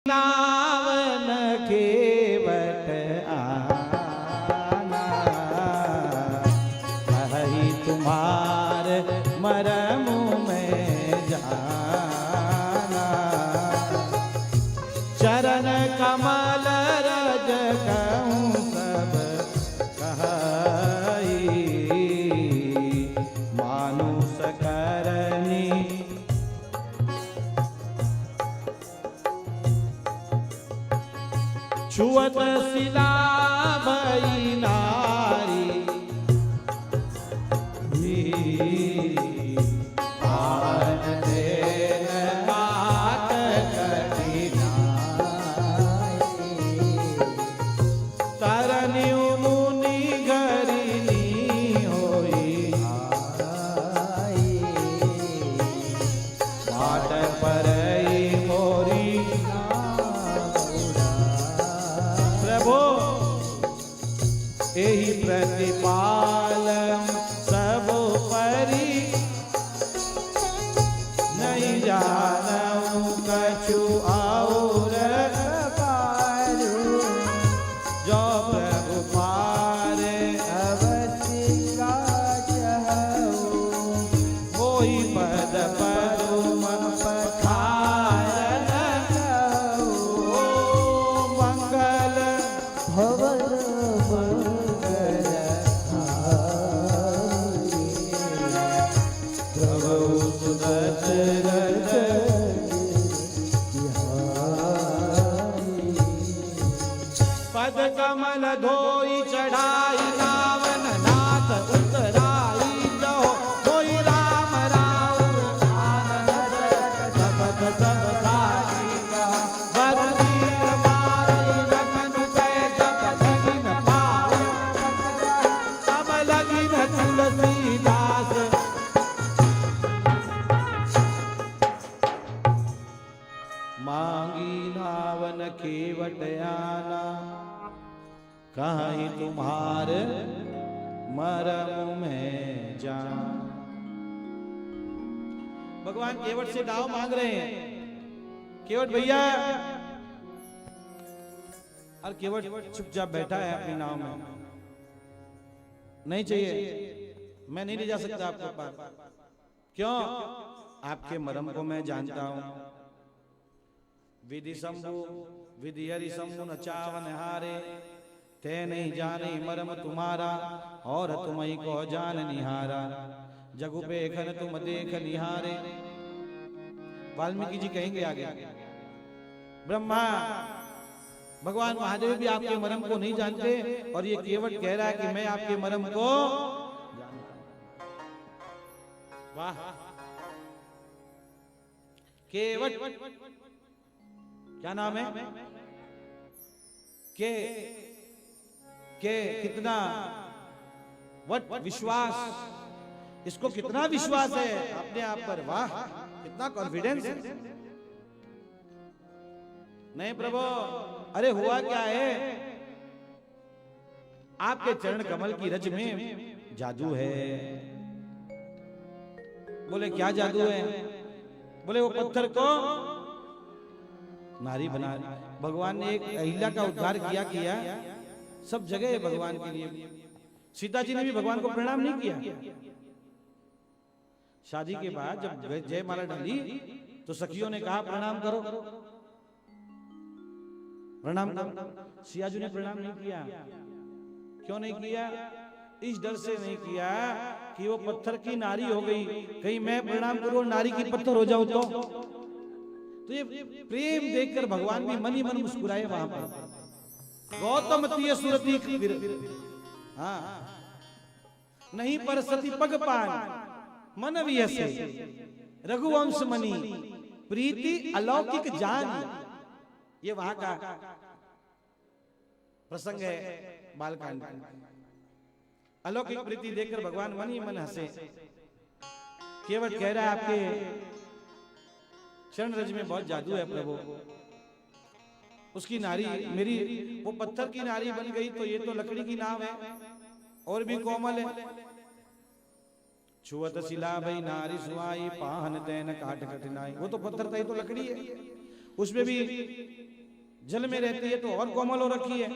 नावन केवट आना, कही तुम्हार मरम में जाना। चरण कमल रज कहूँ सब कही, मानुष करनी छुअत शिला भई नारी, आन देन बात कठिनाई। तरनियु मुनि घरिनी होई आई, बाट परई मोरी एहि प्रतिपाल सब परि, नहीं जानऊ कछु और पारू। जो प्रभु पार अवतिका चहऊ, होई पद परुम पखारन कहू। मंगल भवन पद कमल धोई चढ़ाई, नावन नाथ उतराई। जो कोई राम राव जगत सब सारी, बरदीन मारई लगन कै जग लगिन पाई। तब लगिन तुलसीदास मांगी नावन केवट आना, कहीं तुम्हार मरम में जान। भगवान केवट से नाव मांग रहे हैं। केवट भैया, और केवट चुपचाप बैठा है अपनी नाव में। नहीं चाहिए, मैं नहीं ले जा सकता आपको पार। क्यों? आपके मरम को मैं जानता हूं। विधि शंभु विधि हरि शंभु न चावन हारे, ते नहीं जाने मरम तुम्हारा, और तुम ही को जान निहारा। जगु पेखन तुम देख निहारे। वाल्मीकि जी कहेंगे आगे, ब्रह्मा भगवान महादेव भी आपके मरम को नहीं जानते, और ये केवट कह रहा है कि मैं आपके मरम को जानता हूं। वाह! केवट क्या नाम है? के कितना वट विश्वास, इसको कितना विश्वास है अपने आप पर। वाह, कितना कॉन्फिडेंस है। नहीं प्रभु, अरे हुआ क्या है? आपके चरण कमल की रज में जादू है। बोले क्या जादू है? बोले वो पत्थर को नारी बना। भगवान ने एक अहिल्या का उद्धार किया सब जगह है भगवान के लिए। सीता जी ने भी भगवान को प्रणाम नहीं किया। शादी के बाद जब जयमाला डाली तो सखियों ने कहा प्रणाम करो, प्रणाम करो। सियाजू ने प्रणाम नहीं किया। क्यों नहीं किया? इस डर से नहीं किया कि वो पत्थर की नारी हो गई, कहीं मैं प्रणाम करूं और नारी की पत्थर हो जाऊं तो ये प्रेम देखकर भगवान भी मन ही मन मुस्कुराए वहां पर। गौतम तीय सुरती हाँ नहीं पर सती पग पान, मन वियसे रघुवंश मणि प्रीति अलौकिक जान। ये वहां का प्रसंग है बालकांड। अलौकिक प्रीति देखकर भगवान मन ही मन हंसे। केवट कह रहा है आपके चरण रज में बहुत जादू है प्रभु। उसकी नारी मेरी वो पत्थर की नारी बन गई तो ये तो लकड़ी की नाव है और भी कोमल है। छुअत शिला भई नारी सुहाई, पाहन तैन काट कठिनाई। वो तो पत्थर था, ये तो लकड़ी है। उसमें भी जल में रहती है तो और कोमल हो रखी है।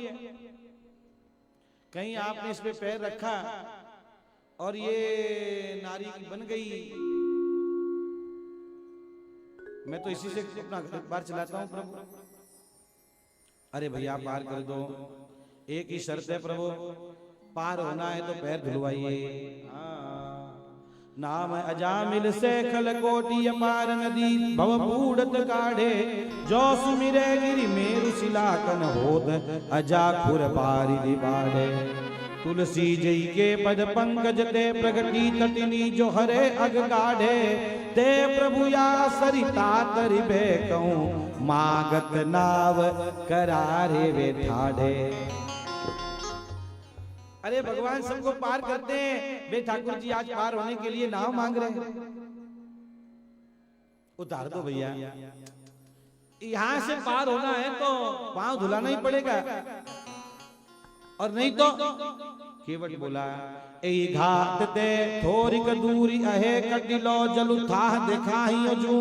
कहीं आपने इस पे पैर रखा और ये नारी की बन गई। मैं तो इसी से अपना घर बार चलाता हूं प्रभु। अरे भैया पार कर दो, एक ही शर्त है प्रभु, पार होना है तो पैर धुलवाइए। नाम अजामिल से खल कोटि अपार नदी, भव बूढ़त काढ़े जो सुमिरे गिरि मेरु शिलाकन होत अजा खुर पारि बाढ़े। तुलसी जई के पद पंकज ते प्रगति तटिनी जो हरे अग गाढ़े, ते प्रभु या सरिता तरिबे कहूं मागत नाव करारे वे ठाढ़े। अरे भगवान सबको पार करते हैं, बे ठाकुर जी आज पार होने के लिए नाव मांग रहे हैं, उतार दो भैया। यहां से पार होना है तो पांव धुलाना ही पड़ेगा, और नहीं तो केवट बोला ए घाट ते थोरिक दूरी अहे कटिलो जलु था दिखाई जू,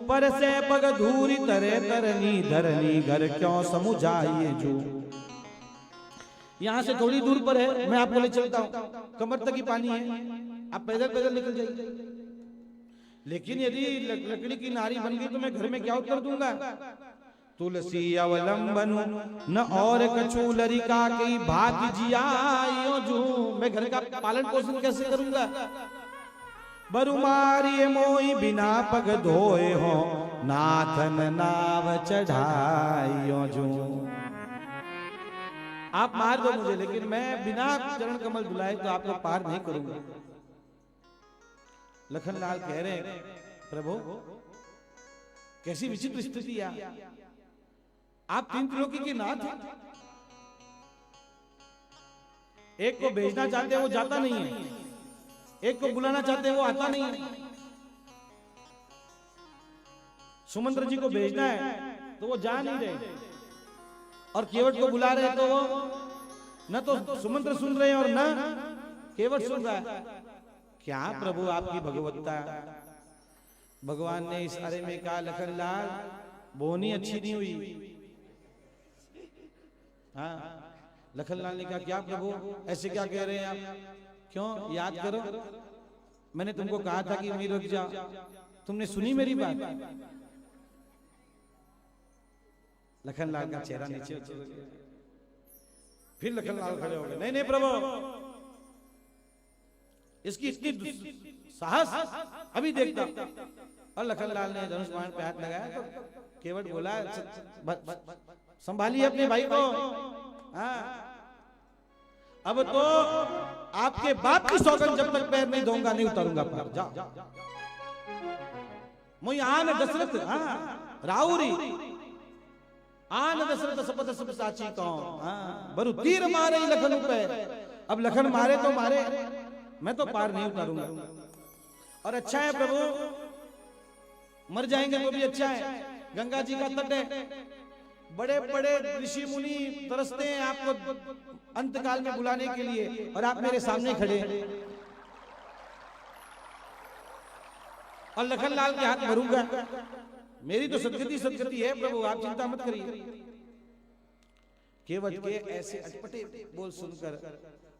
पर से पग धूरी तरे तरनी धरनी घर क्यों समुझाइए जू। यहां से थोड़ी दूर पर है, मैं आपको ले चलता हूं, कमर तक ही पानी है, आप पैदल पैदल निकल जाइए। लेकिन यदि लकड़ी की नारी बन गई तो मैं घर में क्या उत्तर दूंगा। तुलसी अवलंबन न और कछु लरिका की भाग जियायो जू, मैं घर का पालन पोषण कैसे करूंगा। बरुमारी मोई बिना पग धोए हो नाथन नाव चढ़ाइयो जू। आप मार दो मुझे, लेकिन मैं बिना चरण कमल धुलाए तो आपको पार नहीं करूंगा। लखनलाल कह रहे हैं प्रभु कैसी विचित्र स्थिति है, आप तीन त्रिलोकी के नाथ हैं, एक को भेजना चाहते हैं वो जाता नहीं है, एक को बुलाना चाहते हैं वो आता नहीं है। सुमंत्र जी को भेजना है तो वो जा नहीं रहे, और केवट को बुला रहे तो वो न तो सुमंत्र सुन रहे हैं और न केवट सुन रहा है। क्या प्रभु आपकी भगवत्ता। भगवान ने इशारे में कहा लखनलाल बोनी अच्छी नहीं हुई। हाँ, लखनलाल ने कहा क्या प्रभु ऐसे क्या कह रहे हैं आप, क्यों याद करो मैंने तुमको कहा था कि वहीं रुक जाओ, तुमने सुनी मेरी बात। लखनलाल का चेहरा नीचे उतर गया। फिर लखनलाल खड़े हो गए, नहीं नहीं प्रभु इसकी इतनी साहस अभी देखता। और लखनलाल ने धनुष बाण पे हाथ लगाया तो केवट बोला संभालिए अपने भाई को। हाँ, अब तो आपके बाप की सौगंध जब तक पैर नहीं दूंगा नहीं उतारूंगा पर जाओ। मुई आन दशरथ हाँ राउरी आन दशरथ सपथ सब साची कौन। हाँ, बरु तीर मारे लखन पे। अब लखन मारे तो मारे, मैं तो पार नहीं उतारूंगा। और अच्छा है प्रभु मर जाएंगे तो भी अच्छा है, गंगा जी का तट है, बड़े बड़े ऋषि मुनि तरसते हैं आपको अंतकाल में बुलाने के लिए, और आप मेरे सामने खड़े हैं। और लखनलाल के हाथ भरूंगा, मेरी तो सदगति सदगति है प्रभु, आप चिंता मत करिए। केवट के ऐसे अटपटे बोल सुनकर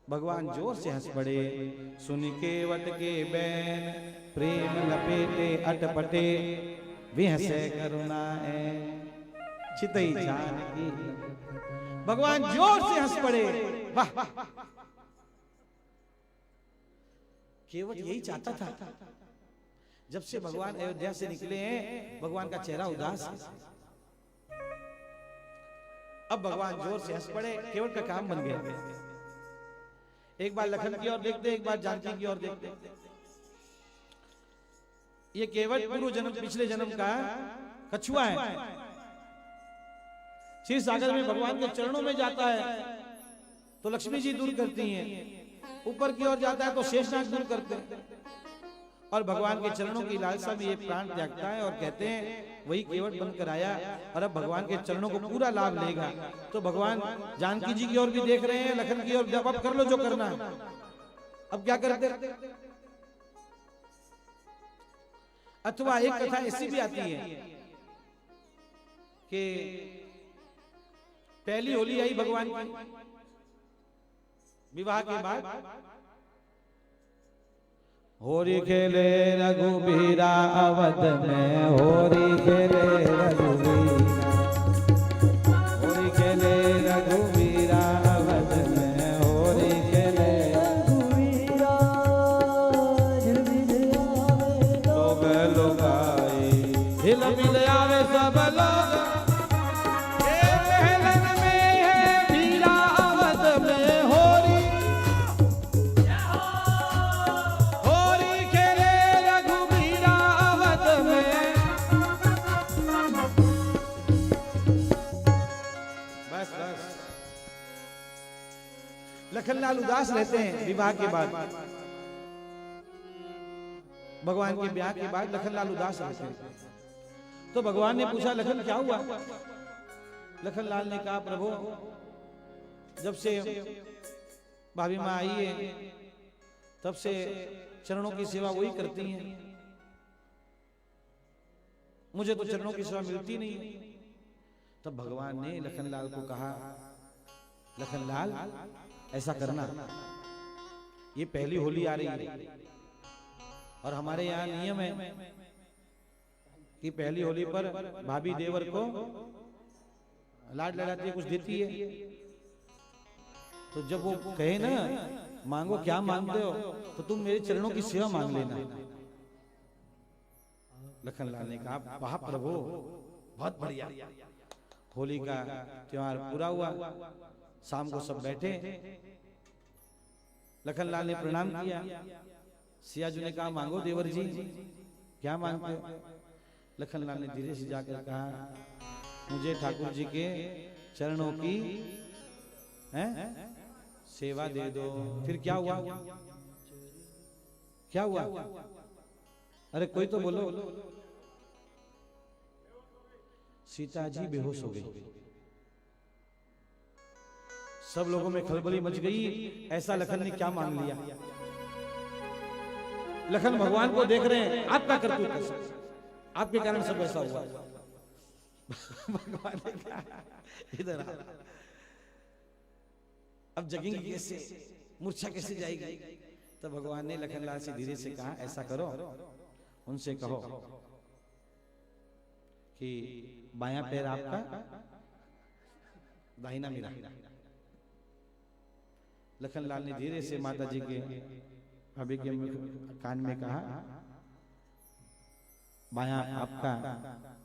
भगवान जोर से हंस पड़े। सुन केवट के बैन प्रेम लपेटे अटपटे, विहसे करुणा चितई जानकी। भगवान जोर से हंस पड़े। वाह, केवट यही चाहता था। जब से भगवान अयोध्या से निकले हैं भगवान का चेहरा उदास है। अब भगवान जोर से हंस पड़े, केवट का काम बन गया। एक बार लखन की ओर देखते, एक बार जानकी की ओर देखते। ये केवट पूर्व जन्म पिछले जन्म का कछुआ है। क्षीर सागर में भगवान के चरणों में जाता है तो लक्ष्मी जी दूर करती हैं, ऊपर की ओर जाता है तो शेषनाग दूर करते हैं। और भगवान के चरणों की लालसा में ये प्राण त्यागता है और कहते हैं वही केवट बनकर आया और अब भगवान के चरणों को पूरा लाभ लेगा। तो भगवान जानकी जी की ओर भी देख रहे हैं, लखन की ओर, जब अब कर लो जो करना है। अब क्या करते। अथवा एक कथा ऐसी भी आती है कि पहली होली आई भगवान की विवाह के बाद। होरी खेले रघुबीरा अवध में, होरी खेले रघुबीरा, होरी खेले रघुबीरा अवध में, होरी खेले रघुबीरा। लोग लुगाई हिल मिल आवे सब लोग, लखनलाल उदास रहते हैं विवाह के बाद। भगवान के ब्याह के बाद लखनलाल उदास रहते हैं। तो भगवान ने पूछा, लखन क्या हुआ? लखनलाल ने कहा, प्रभु जब से भाभी माँ आई है तब से चरणों की सेवा वही करती हैं, मुझे तो चरणों की सेवा मिलती नहीं। तब भगवान ने लखनलाल को कहा, लखनलाल ऐसा करना, ये पहली होली आ रही है और हमारे यहाँ नियम है कि पहली होली पर भाभी देवर को लाड लड़ाती है, कुछ देती है। तो जब वो कहे ना मांगो क्या मांगते हो, तो तुम मेरे चरणों की सेवा मांग लेना। लखनलाल ने कहा, वाह प्रभु बहुत बढ़िया। होली का त्योहार पूरा हुआ, शाम को सब बैठे। लखनलाल ने प्रणाम किया। सियाजू ने कहा, मांगो देवर जी, क्या मांगते हो? लखनलाल ने धीरे से जाकर कहा, मुझे ठाकुर जी के चरणों की सेवा दे दो। फिर क्या हुआ? क्या हुआ? अरे कोई तो बोलो। सीता जी बेहोश हो गई। सब लोगों में खलबली मच गई। ऐसा लखन ने क्या मांग लिया? लखन भगवान को देख रहे हैं, आपका करतूत कैसा, आपके कारण सब ऐसा हुआ। भगवान ने कहा, इधर आ, अब जगेंगे कैसे, मूर्छा कैसे जाएगी? तो भगवान ने लखनलाल से धीरे से कहा, ऐसा करो, उनसे कहो कि बायां पैर आपका, दाहिना मेरा। लखनलाल ने धीरे से माता जी के भाभी के कान में कहा, बायां आपका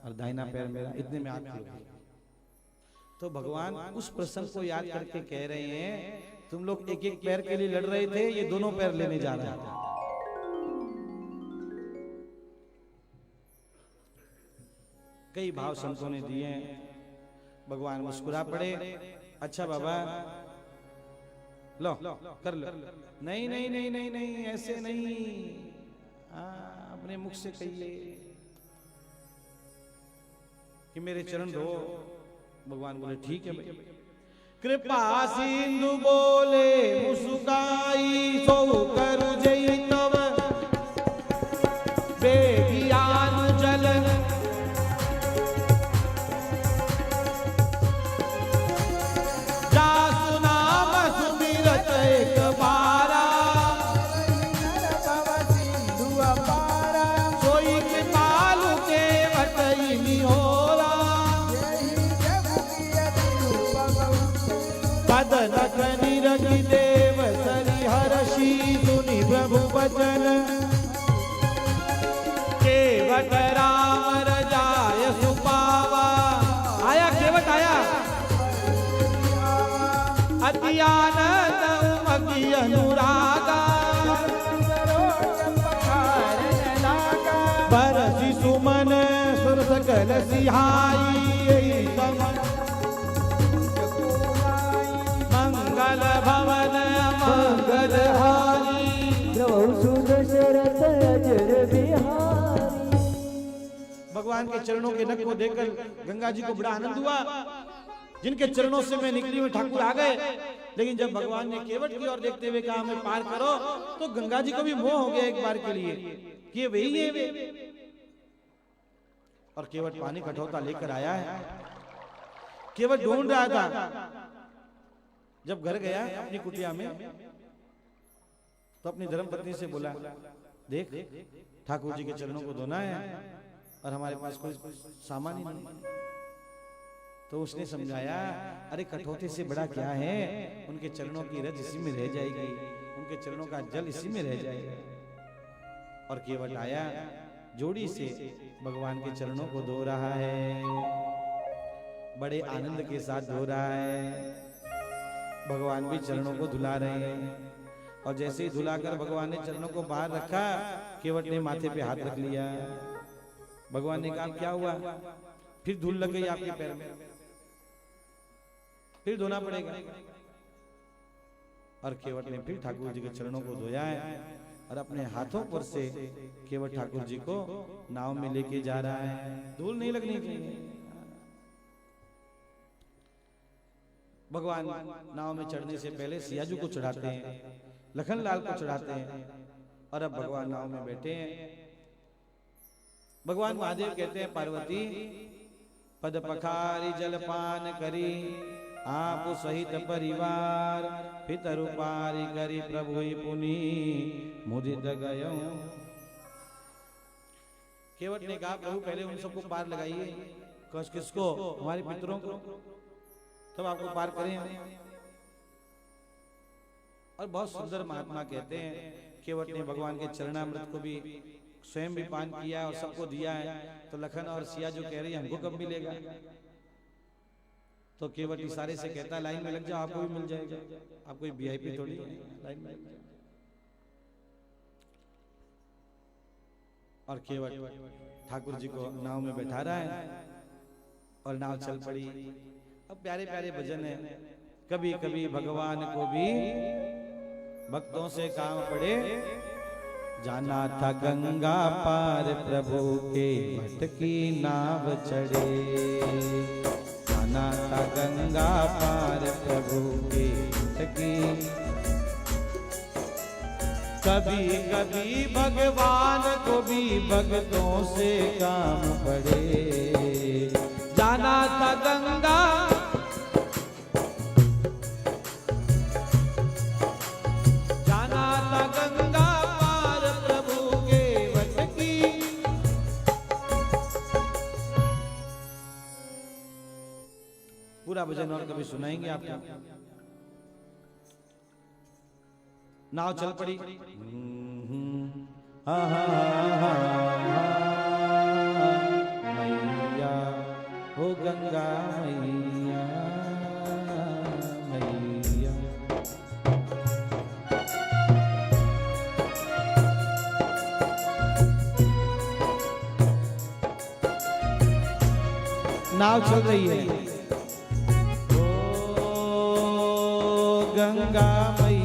और दाहिना पैर मेरा, इतने में आप खड़े। तो भगवान उस प्रसंग को याद करके कह रहे हैं, तुम लोग एक एक पैर के लिए लड़ रहे थे, ये दोनों पैर लेने जा रहे हैं। कई भाव संतों ने दिए, भगवान मुस्कुरा पड़े। अच्छा बाबा लो कर लो। नहीं नहीं नहीं नहीं नहीं, ऐसे नहीं, अपने मुख से कहिए कि मेरे चरण धो। भगवान बोले ठीक है भाई। कृपा सिंधु बोले मुस्काई, सो कर जई तब बेगियान जलन। देव सरि हर्षि सुनि प्रभु वचन, केवट राम रजाय सुपावा। आया केवट आया, अति आनंद उमगी अनुरागा। बरसि सुमन सुर सकल सिहाई, मंगल भवन मंगल हारी। भगवान के चरणों के नख को देखकर गंगा जी को बड़ा आनंद हुआ। जिनके चरणों से मैं निकली हुई ठाकुर आ गए। लेकिन जब भगवान ने केवट की ओर देखते हुए कहा हमें पार करो, तो गंगा जी को भी मोह हो गया एक बार के लिए कि ये वही है वे। और केवट पानी कठौता लेकर आया है। केवट ढूंढ रहा था। जब घर गया अपनी कुटिया में तो अपनी धर्मपत्नी से बोला, देख ठाकुर जी के चरणों को धोना है और हमारे पास कोई सामान ही नहीं। तो उसने समझाया, अरे कठौती से बड़ा क्या है, उनके चरणों की रज इसी में रह जाएगी, उनके चरणों का जल इसी में रह जाएगा। और केवट आया, जोड़ी से भगवान के चरणों को धो रहा है, बड़े आनंद के साथ धो रहा है। भगवान भी चरणों को धुला रहे हैं। और जैसे ही धुलाकर भगवान ने चरणों को बाहर रखा, केवट ने माथे पे हाथ रख लिया। भगवान ने कहा, क्या हुआ? फिर धूल लग गई आपके पैर में, फिर धोना पड़ेगा। और केवट ने फिर ठाकुर जी के चरणों को धोया है और अपने हाथों पर से केवट ठाकुर जी को नाव में लेके जा रहा है। धूल नहीं लगनी चाहिए। भगवान नाव में चढ़ने से पहले सियाजू को चढ़ाते हैं, लखनलाल को चढ़ाते हैं, और अब भगवान नाव में बैठे हैं। भगवान महादेव कहते हैं, पार्वती पद पखारी जलपान करी, आप सहित परिवार पितरु पारी करी, प्रभु पुनि मुदित गयो। केवट ने कहा, प्रभु पहले उन सबको पार लगाइए। किसको? हमारे पितरों को, तब आपको पार करें। और बहुत सुंदर महात्मा कहते हैं, केवट ने भगवान के चरणामृत को भी स्वयं भी पान किया और सबको दिया है। तो लखन और सिया जो कह रही है, हमको कब मिलेगा? तो केवट इशारे से कहता है, लाइन में लग जाओ, आपको भी मिल जाएगा। आप कोई वीआईपी थोड़ी है, लाइन में लग जाओ। और केवट ठाकुर जी को नाव में बैठा रहा है और नाव चल पड़ी। अब प्यारे प्यारे भजन है, कभी कभी भगवान को भी भक्तों से काम पड़े। जाना था गंगा पार, प्रभु के मठ की नाव चढ़े। जाना था गंगा पार, प्रभु के मठ की। कभी कभी भगवान को भी भक्तों से काम पड़े। जाना था गंगा, जाना था गंगा पार, प्रभु के वट की। पूरा भजन और कभी सुनाएंगे आपको। नाव चल पड़ी। मैया हो गंगा मैया, मैया। नाव चल रही है। ओ गंगा मैया,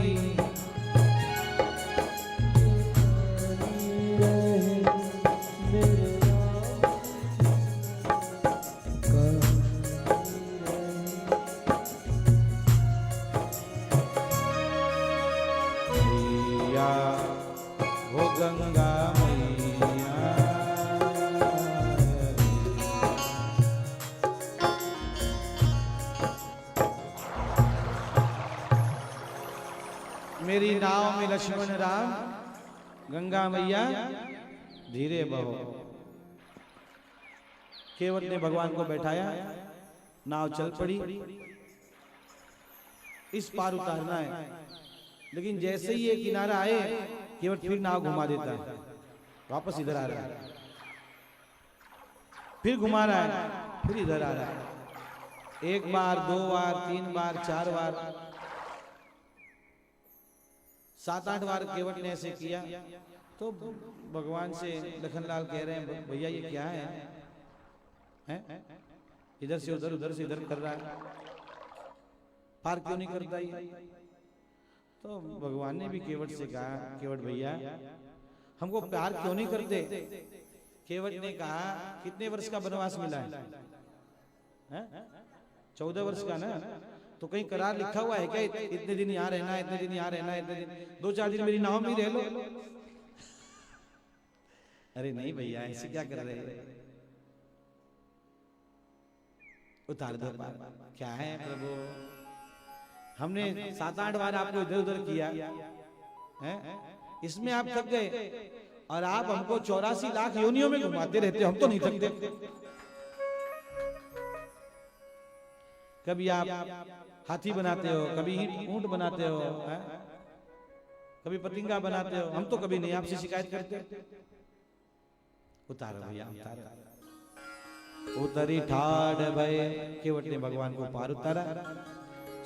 मेरी नाव में लक्ष्मण राम, गंगा मैया धीरे बहो। केवट ने भगवान को बैठाया, नाव चल पड़ी। इस पार उतारना है, लेकिन जैसे ही ये किनारा आए, केवट फिर नाव घुमा देता है, वापस इधर आ रहा है, फिर घुमा रहा है, फिर इधर आ रहा है। एक बार, दो बार, तीन बार, चार बार, 7-8 बार केवट ने ऐसे किया। तो भगवान से लखनलाल कह रहे हैं, भैया ये क्या है? इधर से उधर, उधर से इधर कर रहा है, पार क्यों नहीं करता ये? तो भगवान ने भी केवट से कहा, केवट भैया हमको प्यार क्यों नहीं करते? केवट ने कहा, कितने वर्ष का वनवास मिला है? 14 वर्ष का ना। तो कहीं करार लिखा हुआ है क्या, इतने दिन यहाँ रहना है, इतने दिन यहाँ रहना है, इतने दिन, 2-4 दिन मेरी नाव में रह लो? अरे नहीं भैया, ऐसे क्या कर रहे हैं? उतार दो पार। क्या है प्रभु, हमने 7-8 बार आपको इधर उधर किया है, इसमें आप थक गए और आप हमको 84 लाख योनियों में घुमाते रहते हो, हम तो नहीं थकते। कभी आप हाथी बनाते हो, कभी ऊंट बनाते हो, कभी पतिंगा बनाते हो, हम तो कभी नहीं आपसे शिकायत करते। उतारो भैया उतारो। उतरी ठाड़ भय, केवट ने भगवान को पार उतारा।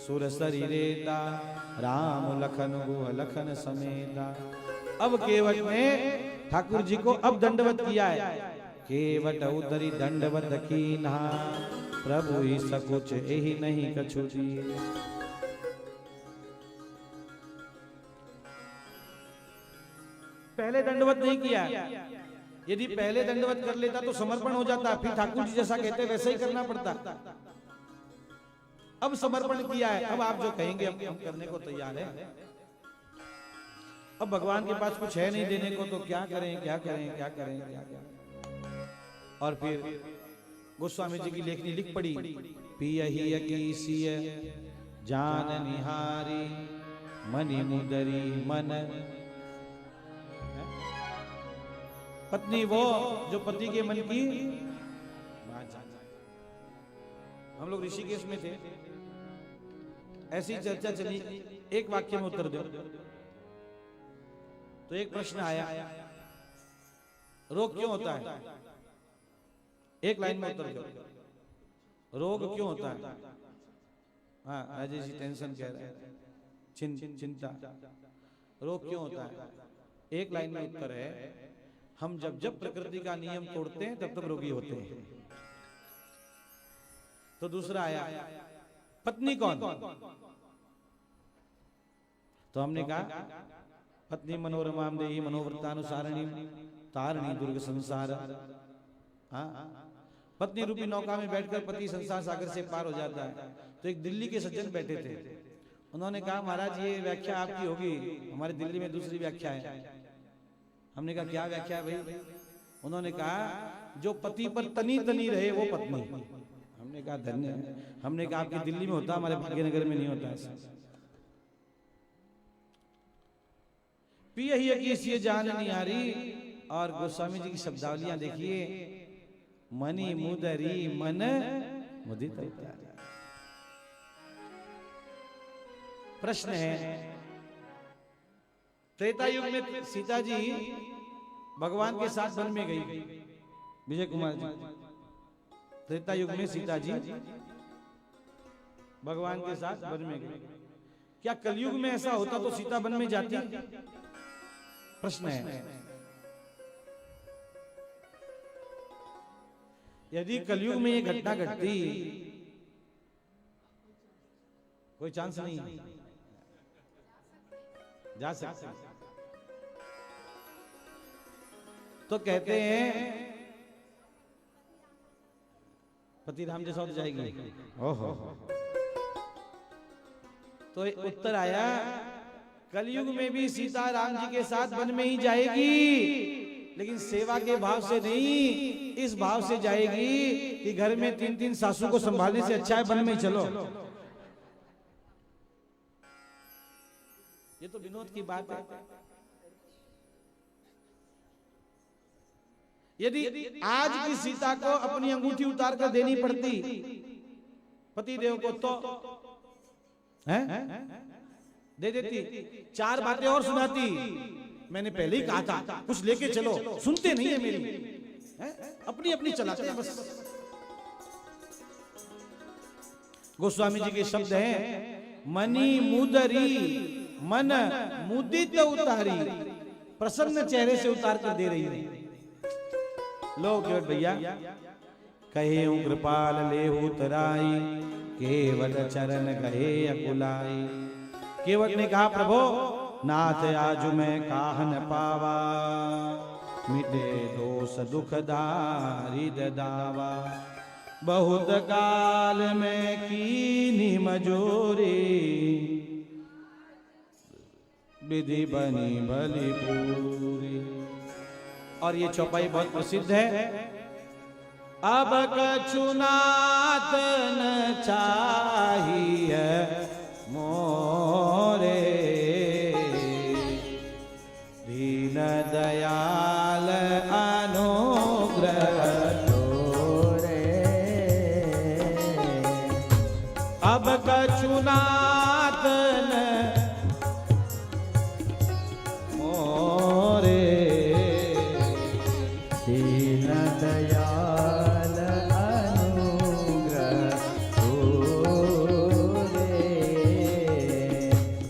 सुर शरीरेता राम लखन गुह लखन समेता। अब केवट ने ठाकुर जी को अब दंडवत किया है। केवट उतरी दंडवत कीन्हा, प्रभु ही सकुच यही नहीं कछु जी। पहले दंडवत नहीं किया, यदि पहले दंडवत कर लेता तो समर्पण हो जाता, फिर ठाकुर जी जैसा कहते वैसा ही करना पड़ता। अब समर्पण किया है, अब आप जो कहेंगे हम करने को तैयार है। अब भगवान के पास कुछ है नहीं देने को, तो क्या करें क्या करें क्या करें क्या करें। और फिर गोस्वामी जी की लेखनी लिख पड़ी। पियहि अकीसिय जान निहारी, मनि मुदरी मन। पत्नी वो जो पति के मन की, हम लोग ऋषिकेश में थे, ऐसी चर्चा चली, एक वाक्य में उत्तर दो। तो एक प्रश्न आया, रोग क्यों होता है? एक लाइन में उत्तर दो, रोग क्यों होता है? हाँ, राजेश जी टेंशन कह रहे हैं, चिंता, रोग क्यों होता है? एक लाइन में उत्तर है, हम जब जब प्रकृति का नियम तोड़ते हैं तब तब रोगी होते हैं। तो दूसरा आया, पत्नी कौन? तो हमने कहा पत्नी मनोरमाम देही मनोव्रतानुसारिणी तारिणी दुर्ग संसार। हाँ, पत्नी रूपी नौका में बैठकर पति संसार सागर से पार हो जाता है। तो एक दिल्ली के सज्जन बैठे थे, उन्होंने कहा महाराज ये व्याख्या आपकी होगी, हमारे दिल्ली में दूसरी व्याख्या है। हमने कहा क्या व्याख्या है भाई? उन्होंने कहा जो पति पर तनी तनी रहे वो पत्नी। हमने कहा धन्य है। हमने कहा आपकी दिल्ली में होता, हमारे भाग्यनगर में नहीं होता ऐसा। पियहि अकीसिय जान निहारी। और गोस्वामी जी की शब्दावलियां देखिए, मनि मुदरी मन मुदित। प्रश्न है, त्रेता युग में सीता जी भगवान के साथ वन में गई, विजय कुमार जी, त्रेता युग में सीता जी भगवान के साथ वन में गई। क्या कलयुग में ऐसा होता तो सीता वन में जाती? प्रश्न है। यदि कलयुग में ये घटना घटती, कोई चांस नहीं जा सकता। तो कहते हैं पति राम जैसा हो जाएगी। ओहो, तो उत्तर आया कलयुग में भी सीता राम जी के साथ वन में ही जाएगी, लेकिन सेवा के भाव से नहीं, इस भाव से जाएगी कि घर में 3-3 सासू को संभालने से अच्छा है वन में ही चलो। ये तो विनोद की बात है। यदि आज की सीता को अपनी अंगूठी उतार कर देनी पड़ती पति देव को, तो दे देती। 4 बातें और सुनाती, मैंने पहले ही कहा था कुछ लेके चलो, सुनते नहीं है मेरी, अपनी अपनी चलाते हैं बस। गोस्वामी जी के शब्द हैं, मनी मुदरी मन मुदित उतारी, प्रसन्न चेहरे से उतार कर दे रही है। लो केवट भैया, कहे कृपाल ले उतराई, केवट चरण गहे अकुलाई। केवट ने कहा प्रभु नाथ आज मैं काहन पावा, मिटे दोष दुख दारिद दावा। बहुत काल में कीनी मजूरी, विधि बनी बलि पूरी। और ये चौपाई बहुत प्रसिद्ध है। अब कछु नाथ न चाहिए मोरे, दीन दयाल अनुग्रह तोरे। अब कछु नाथ न मोरे, दीन दयाल अनुग्रह तोरे।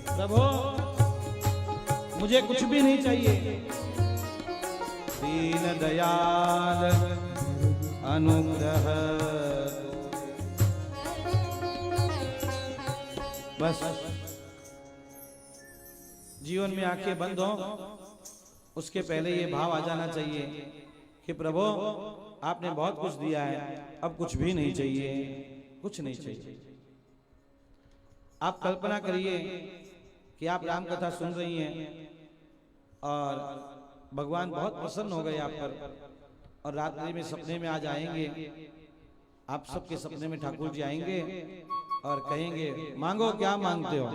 प्रभु मुझे कुछ भी नहीं चाहिए, दीन दयाल अनुग्रह। बस जीवन में आंखें बंद हो, उसके पहले ये भाव आ जाना चाहिए कि प्रभु आपने बहुत कुछ दिया है, अब कुछ भी नहीं चाहिए, कुछ नहीं चाहिए। आप कल्पना करिए कि आप राम कथा सुन रही हैं और भगवान बहुत प्रसन्न हो गए आप पर, और रात्रि में सपने में आज आएंगे, आप सबके सपने में ठाकुर जी आएंगे और कहेंगे मांगो, क्या मांगते हो?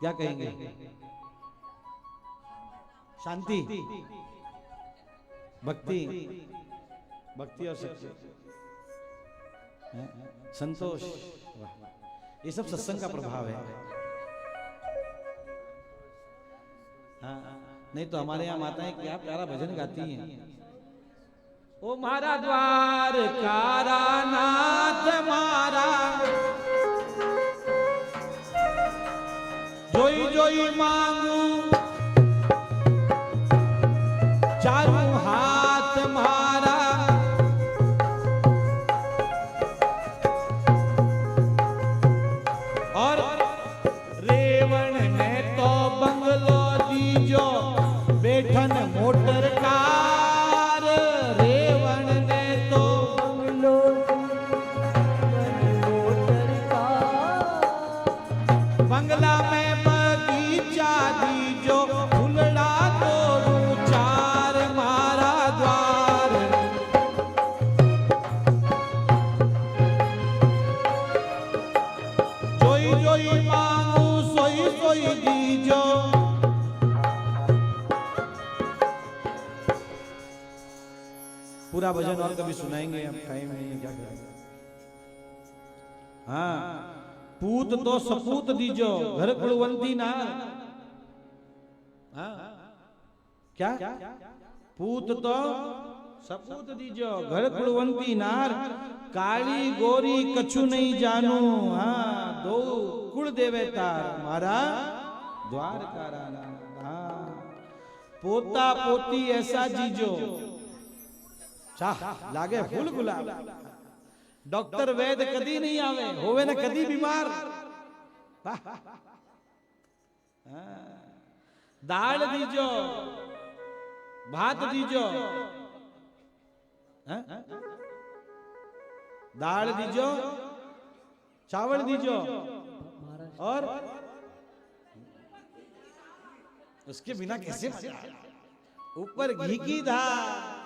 क्या कहेंगे? शांति, भक्ति, भक्ति और शक्ति, संतोष। ये सब सत्संग का प्रभाव है। हाँ, नहीं तो हमारे यहाँ माताएं क्या प्यारा भजन गाती हैं। ओ मारा द्वार कारा नाथ मारा, जोई जोई मांगू चारों हाथ मारा, और रेवण ने तो बंगलो दीजो बैठन मोटर कार, रेवण ने तो बंगलो मोटर कार, बंगला में बगीचा दीजो फुलड़ा तोड़ू चार, मारा द्वार। जोई जोई मांगू सोई सोई दीजो। पूरा भजन और कभी सुनाएंगे, अब टाइम नहीं है, क्या करेंगे। हाँ, पूत तो सपूत दीजो घर कुलवंती ना। हाँ, क्या? पूत तो सपूत दीजो घर कुलवंती नार, काली गोरी कछु नहीं जानू। हाँ, दो कुल देवे तार, मारा द्वार का राना। हाँ, पोता पोती ऐसा जीजो, चाह लागे फूल गुलाब। डॉक्टर वैद्य कदी नहीं आवे, होवे ना कदी बीमार। दाल दीजो, भात दीजो, दाल दीजो, चावल दीजो, और उसके बिना कैसे ऊपर घी की धार,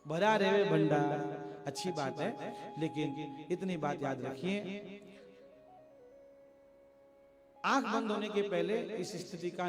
भरा रेवे भंडार। अच्छी बात है, लेकिन इतनी बात याद रखिए, आंख बंद होने के पहले इस स्थिति का